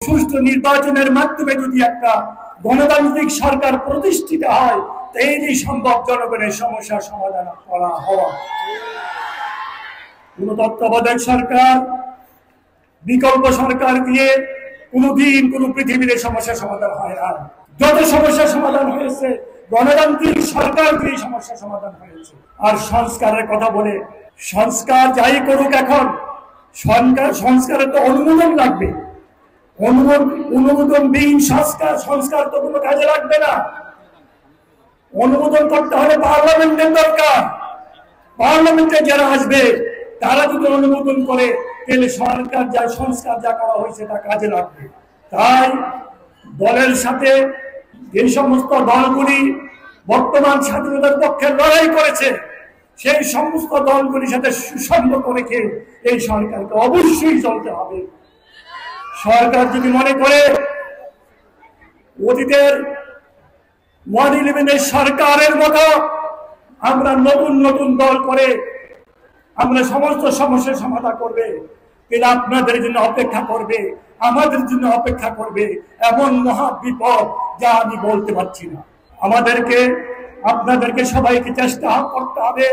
সুষ্ঠু নির্বাচনের মাধ্যমে যদি একটা গণতান্ত্রিক সরকার প্রতিষ্ঠিত হয়, তাহলেই সম্ভব জনগণের সমস্যার সমাধান করা হওয়া। কোন তত্ত্বাবধায়ক সরকার, বিকল্প সরকার দিয়ে কোনদিন কোন পৃথিবীর সমস্যার সমাধান হয় না। যত সমস্যার সমাধান হয়েছে গণতান্ত্রিক সরকার দিয়ে সমস্যার সমাধান হয়েছে। আর সংস্কারের কথা বলে, সংস্কার যাই করুক, এখন সংস্কারের তো অনুমোদন লাগবে। অনুমোদনবিহীন সংস্কার তো কোনো কাজে লাগবে না। অনুমোদন করতে হলে পার্লামেন্টের দরকার। পার্লামেন্টে যারা আসবে তারা যদি অনুমোদন করে, তাহলে সংস্কার যা করা হয়েছে তা কাজে লাগবে। তাই দলের সাথে যে সমস্ত দলগুলি বর্তমান স্বাধীনতার পক্ষে লড়াই করেছে, সেই সমস্ত দলগুলির সাথে সুসম্পর্ক রেখে এই সরকারকে অবশ্যই চলতে হবে। সরকার যদি মনে করে অতীতের 111 সরকারের মতো আমরা নতুন নতুন দল করে আমরা সমস্ত সমস্যার সমাধান করবে, তাহলে আপনাদের জন্য অপেক্ষা করবে, আমাদের জন্য অপেক্ষা করবে এমন মহা বিপদ যা আমি বলতে পারছি না। আপনাদেরকে সবাইকে চেষ্টা করতে হবে,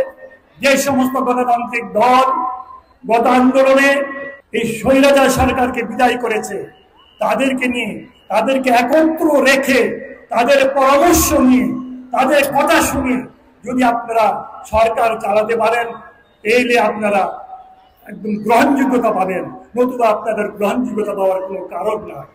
যে সমস্ত গণতান্ত্রিক দল গত আন্দোলনে এই স্বৈরাচার সরকারকে বিদায় করেছে, তাদেরকে নিয়ে, তাদেরকে একত্র রেখে, তাদের পরামর্শ নিয়ে, তাদের কথা শুনে যদি আপনারা সরকার চালাতে পারেন, তাহলে আপনারা একদম গ্রহণযোগ্যতা পাবেন, নতুবা আপনাদের গ্রহণযোগ্যতা পাওয়ার কোনো কারণ নয়।